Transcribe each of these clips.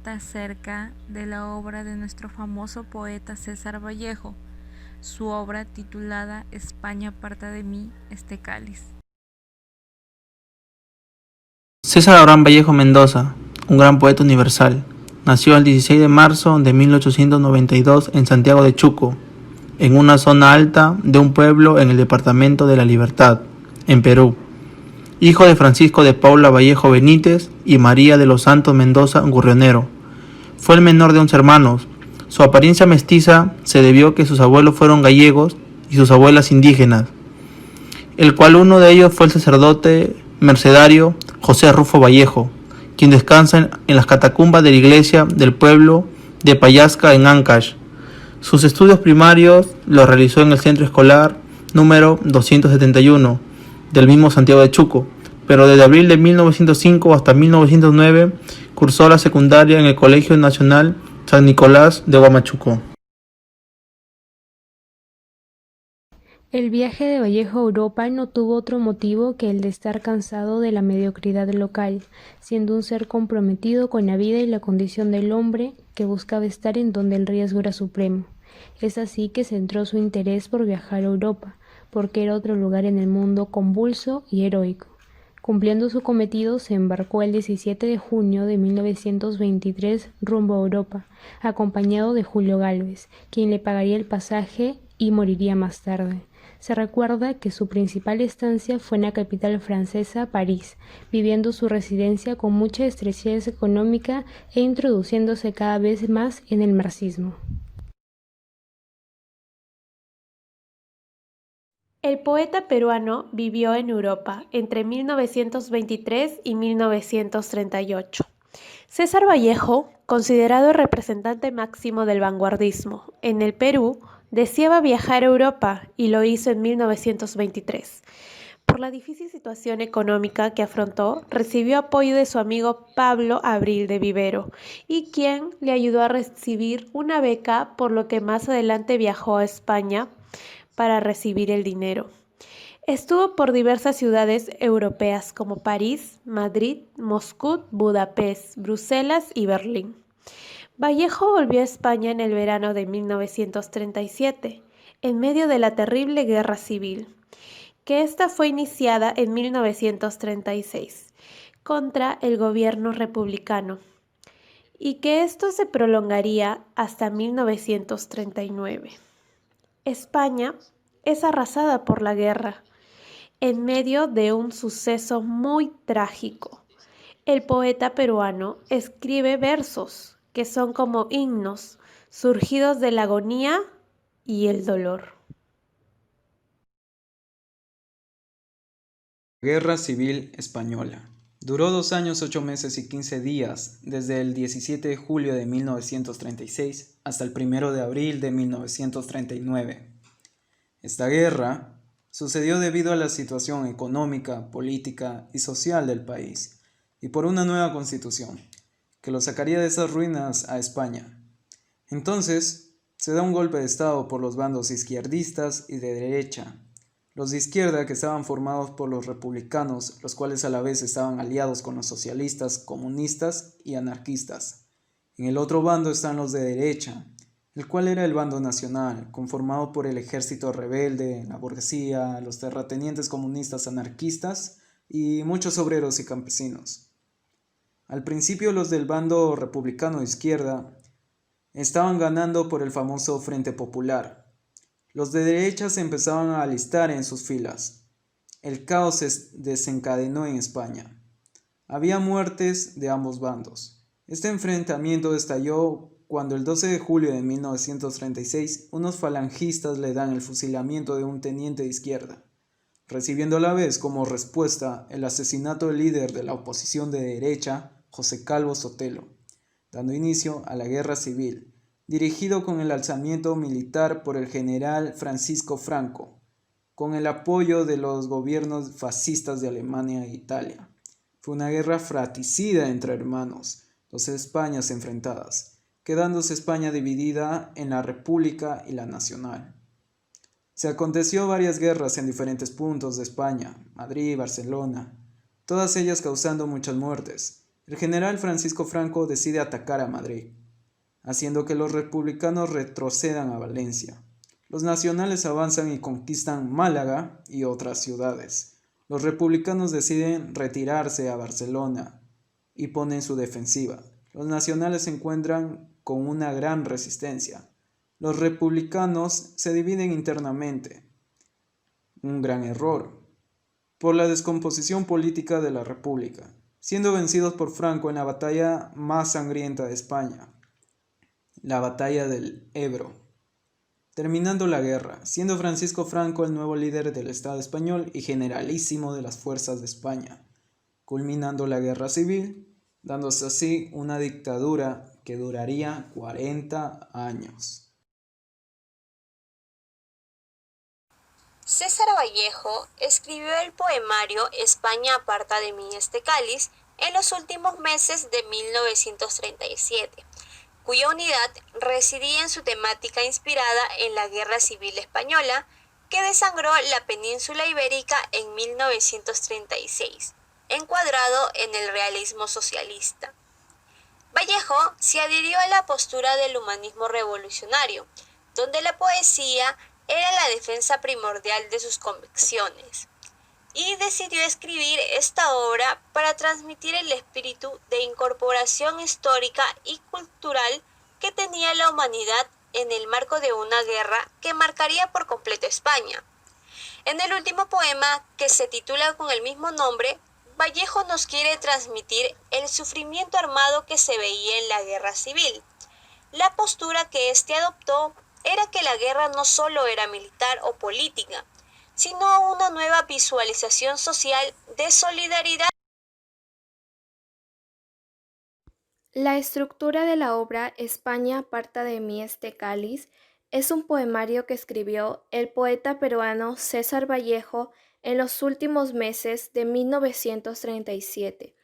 trata acerca de la obra de nuestro famoso poeta César Vallejo, su obra titulada España aparta de mí este cáliz. César Abraham Vallejo Mendoza, un gran poeta universal, nació el 16 de marzo de 1892 en Santiago de Chuco, en una zona alta de un pueblo en el departamento de La Libertad, en Perú. Hijo de Francisco de Paula Vallejo Benítez y María de los Santos Mendoza Gurrionero. Fue el menor de 11 hermanos. Su apariencia mestiza se debió a que sus abuelos fueron gallegos y sus abuelas indígenas, el cual uno de ellos fue el sacerdote mercedario José Rufo Vallejo, quien descansa en las catacumbas de la iglesia del pueblo de Payasca en Ancash. Sus estudios primarios los realizó en el centro escolar número 271 del mismo Santiago de Chuco, pero desde abril de 1905 hasta 1909 cursó la secundaria en el Colegio Nacional San Nicolás de Huamachuco. El viaje de Vallejo a Europa no tuvo otro motivo que el de estar cansado de la mediocridad local, siendo un ser comprometido con la vida y la condición del hombre que buscaba estar en donde el riesgo era supremo. Es así que centró su interés por viajar a Europa, porque era otro lugar en el mundo convulso y heroico. Cumpliendo su cometido, se embarcó el 17 de junio de 1923 rumbo a Europa, acompañado de Julio Gálvez, quien le pagaría el pasaje y moriría más tarde. Se recuerda que su principal estancia fue en la capital francesa, París, viviendo su residencia con mucha estrechez económica e introduciéndose cada vez más en el marxismo. El poeta peruano vivió en Europa entre 1923 y 1938. César Vallejo, considerado el representante máximo del vanguardismo en el Perú, deseaba viajar a Europa y lo hizo en 1923. Por la difícil situación económica que afrontó, recibió apoyo de su amigo Pablo Abril de Vivero, y quien le ayudó a recibir una beca, por lo que más adelante viajó a España para recibir el dinero. Estuvo por diversas ciudades europeas como París, Madrid, Moscú, Budapest, Bruselas y Berlín. Vallejo volvió a España en el verano de 1937, en medio de la terrible guerra civil, que esta fue iniciada en 1936 contra el gobierno republicano, y que esto se prolongaría hasta 1939. España es arrasada por la guerra, en medio de un suceso muy trágico. El poeta peruano escribe versos que son como himnos surgidos de la agonía y el dolor. Guerra Civil Española. Duró 2 años, 8 meses y 15 días, desde el 17 de julio de 1936 hasta el 1 de abril de 1939. Esta guerra sucedió debido a la situación económica, política y social del país, y por una nueva constitución, que lo sacaría de esas ruinas a España. Entonces, se da un golpe de estado por los bandos izquierdistas y de derecha. Los de izquierda, que estaban formados por los republicanos, los cuales a la vez estaban aliados con los socialistas, comunistas y anarquistas. En el otro bando están los de derecha, el cual era el bando nacional, conformado por el ejército rebelde, la burguesía, los terratenientes comunistas anarquistas y muchos obreros y campesinos. Al principio los del bando republicano de izquierda estaban ganando por el famoso Frente Popular. Los de derecha se empezaban a alistar en sus filas. El caos se desencadenó en España. Había muertes de ambos bandos. Este enfrentamiento estalló cuando el 12 de julio de 1936 unos falangistas le dan el fusilamiento de un teniente de izquierda, recibiendo a la vez como respuesta el asesinato del líder de la oposición de derecha, José Calvo Sotelo, dando inicio a la guerra civil, dirigido con el alzamiento militar por el general Francisco Franco, con el apoyo de los gobiernos fascistas de Alemania e Italia. Fue una guerra fratricida entre hermanos, dos Españas enfrentadas, quedándose España dividida en la República y la Nacional. Se aconteció varias guerras en diferentes puntos de España, Madrid, Barcelona, todas ellas causando muchas muertes. el general Francisco Franco decide atacar a Madrid, haciendo que los republicanos retrocedan a Valencia. Los nacionales avanzan y conquistan Málaga y otras ciudades. Los republicanos deciden retirarse a Barcelona y ponen su defensiva. Los nacionales se encuentran con una gran resistencia. Los republicanos se dividen internamente. Un gran error, por la descomposición política de la República, siendo vencidos por Franco en la batalla más sangrienta de España, la batalla del Ebro. Terminando la guerra, siendo Francisco Franco el nuevo líder del Estado español y generalísimo de las fuerzas de España, culminando la guerra civil, dándose así una dictadura que duraría 40 años. César Vallejo escribió el poemario España aparta de mí este cáliz en los últimos meses de 1937, cuya unidad residía en su temática inspirada en la Guerra Civil Española que desangró la península ibérica en 1936, encuadrado en el realismo socialista. Vallejo se adhirió a la postura del humanismo revolucionario, donde la poesía era la defensa primordial de sus convicciones, y decidió escribir esta obra para transmitir el espíritu de incorporación histórica y cultural que tenía la humanidad en el marco de una guerra que marcaría por completo España. En el último poema, que se titula con el mismo nombre, Vallejo nos quiere transmitir el sufrimiento armado que se veía en la guerra civil. La postura que éste adoptó era que la guerra no solo era militar o política, sino una nueva visualización social de solidaridad. La estructura de la obra España aparta de mí este cáliz es un poemario que escribió el poeta peruano César Vallejo en los últimos meses de 1937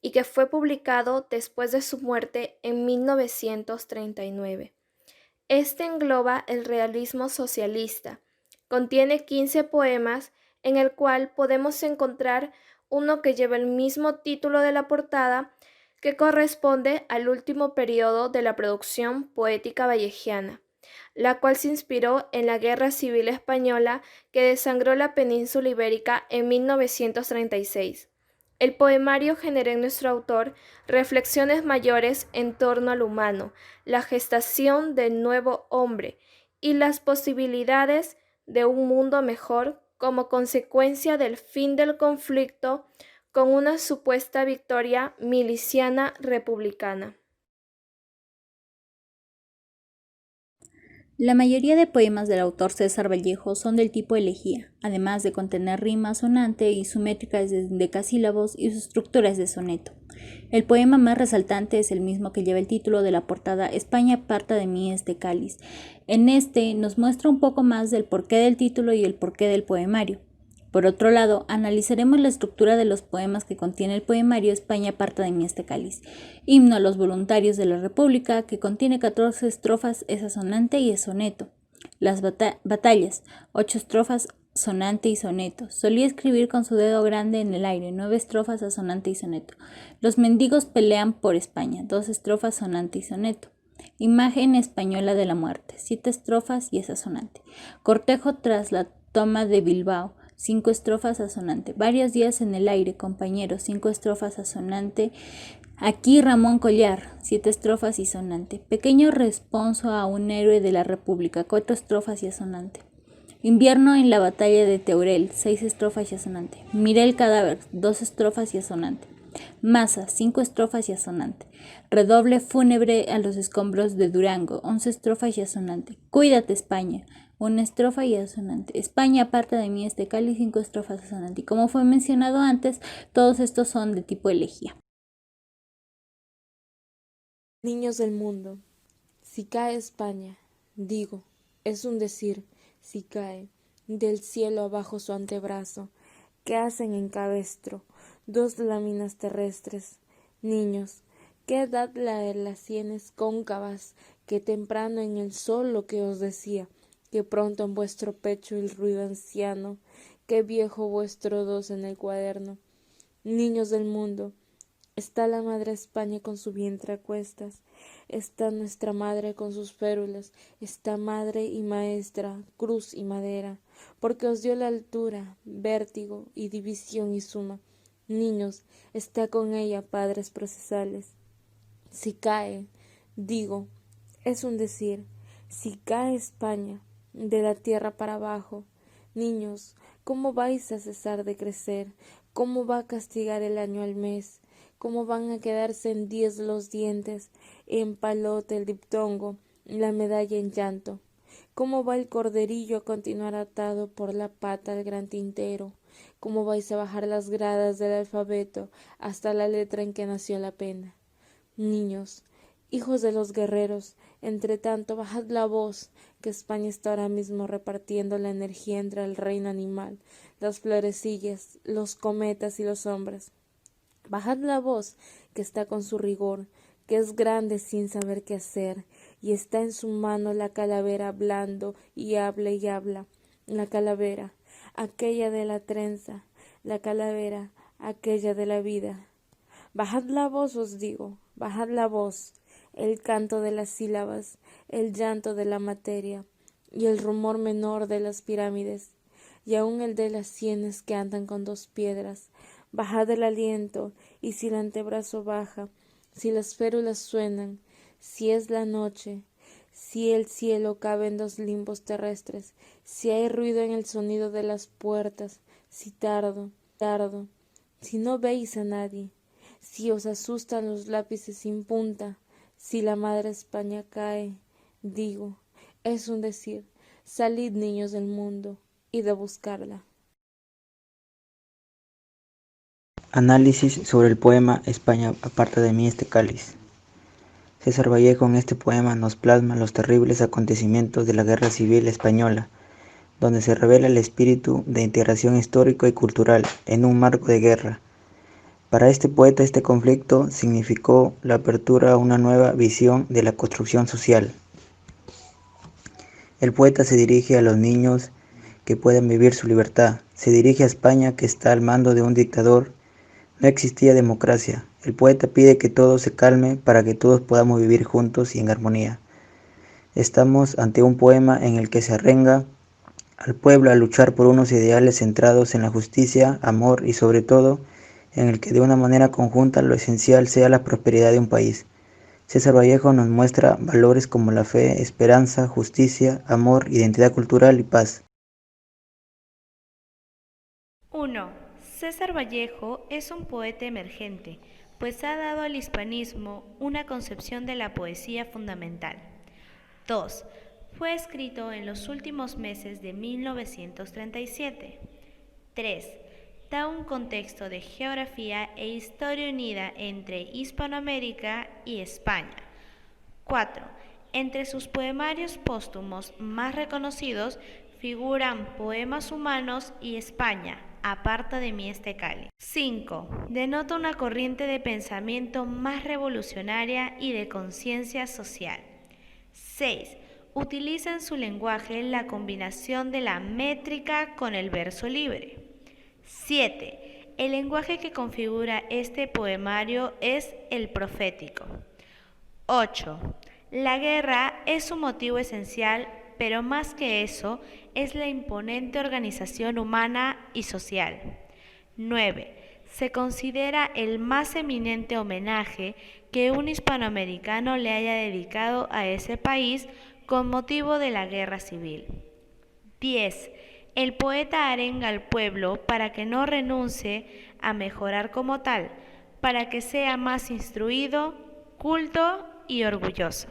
y que fue publicado después de su muerte en 1939. Este engloba el realismo socialista. Contiene 15 poemas en el cual podemos encontrar uno que lleva el mismo título de la portada, que corresponde al último periodo de la producción poética vallejiana, la cual se inspiró en la Guerra Civil Española que desangró la península ibérica en 1936. El poemario genera en nuestro autor reflexiones mayores en torno al humano, la gestación del nuevo hombre y las posibilidades de un mundo mejor como consecuencia del fin del conflicto con una supuesta victoria miliciana republicana. La mayoría de poemas del autor César Vallejo son del tipo elegía, además de contener rima sonante y su métrica es de decasílabos y su estructura es de soneto. El poema más resaltante es el mismo que lleva el título de la portada España aparta de mí este cáliz. En este nos muestra un poco más del porqué del título y el porqué del poemario. Por otro lado, analizaremos la estructura de los poemas que contiene el poemario España aparta de mí este cáliz. Himno a los voluntarios de la República, que contiene 14 estrofas, es asonante y es soneto. Las batallas, 8 estrofas, sonante y soneto. Solía escribir con su dedo grande en el aire, 9 estrofas, asonante y soneto. Los mendigos pelean por España, 2 estrofas, sonante y soneto. Imagen española de la muerte, 7 estrofas y es asonante. Cortejo tras la toma de Bilbao, 5 estrofas asonante. Varios días en el aire, compañeros, 5 estrofas asonante. Aquí Ramón Collar, 7 estrofas y sonante. Pequeño responso a un héroe de la República, 4 estrofas y asonante. Invierno en la batalla de Teruel, 6 estrofas y asonante. Miré el cadáver, 2 estrofas y asonante. Masa, 5 estrofas y asonante. Redoble fúnebre a los escombros de Durango, 11 estrofas y asonante. Cuídate España, 1 estrofa y asonante. España aparta de mí este cáliz, 5 estrofas asonante. Y como fue mencionado antes, todos estos son de tipo elegía. Niños del mundo, si cae España, digo, es un decir, si cae del cielo abajo su antebrazo, que hacen en cabestro 2 láminas terrestres. Niños, qué edad la de las sienes cóncavas, que temprano en el sol lo que os decía, que pronto en vuestro pecho el ruido anciano, que viejo vuestro dos en el cuaderno. Niños del mundo, Está la madre España con su vientre a cuestas, está nuestra madre con sus férulas, está madre y maestra, cruz y madera, porque os dio la altura, vértigo y división y suma. Niños, está con ella padres procesales. Si cae, digo, es un decir, si cae España, de la tierra para abajo, niños, ¿cómo vais a cesar de crecer? ¿Cómo va a castigar el año al mes? ¿Cómo van a quedarse en 10 los dientes, en palote el diptongo, la medalla en llanto? ¿Cómo va el corderillo a continuar atado por la pata al gran tintero? ¿Cómo vais a bajar las gradas del alfabeto hasta la letra en que nació la pena? Niños, hijos de los guerreros, entre tanto bajad la voz, que España está ahora mismo repartiendo la energía entre el reino animal, las florecillas, los cometas y los hombres. Bajad la voz, que está con su rigor, que es grande sin saber qué hacer, y está en su mano la calavera hablando y habla, la calavera, aquella de la trenza, la calavera, aquella de la vida. Bajad la voz, os digo, bajad la voz, el canto de las sílabas, el llanto de la materia, y el rumor menor de las pirámides, y aun el de las sienes que andan con 2 piedras. Bajad el aliento, y si el antebrazo baja, si las férulas suenan, si es la noche, si el cielo cabe en 2 limbos terrestres, si hay ruido en el sonido de las puertas, si tardo, si no veis a nadie, si os asustan los lápices sin punta, si la madre España cae, digo, es un decir, salid niños del mundo, id a buscarla. Análisis sobre el poema España aparta de mí este cáliz. César Vallejo en este poema nos plasma los terribles acontecimientos de la Guerra Civil Española, donde se revela el espíritu de integración histórico y cultural en un marco de guerra. Para este poeta este conflicto significó la apertura a una nueva visión de la construcción social. El poeta se dirige a los niños que puedan vivir su libertad, se dirige a España que está al mando de un dictador. No existía democracia. El poeta pide que todo se calme para que todos podamos vivir juntos y en armonía. Estamos ante un poema en el que se arrenga al pueblo a luchar por unos ideales centrados en la justicia, amor y sobre todo en el que de una manera conjunta lo esencial sea la prosperidad de un país. César Vallejo nos muestra valores como la fe, esperanza, justicia, amor, identidad cultural y paz. 1. César Vallejo es un poeta emergente, pues ha dado al hispanismo una concepción de la poesía fundamental. 2. Fue escrito en los últimos meses de 1937. 3. Da un contexto de geografía e historia unida entre Hispanoamérica y España. 4. Entre sus poemarios póstumos más reconocidos figuran Poemas humanos y España, aparta de mí este cáliz. 5. Denota una corriente de pensamiento más revolucionaria y de conciencia social. 6. Utiliza en su lenguaje la combinación de la métrica con el verso libre. 7. El lenguaje que configura este poemario es el profético. 8. La guerra es un motivo esencial, pero más que eso, es la imponente organización humana y social. 9. Se considera el más eminente homenaje que un hispanoamericano le haya dedicado a ese país con motivo de la guerra civil. 10. El poeta arenga al pueblo para que no renuncie a mejorar como tal, para que sea más instruido, culto y orgulloso.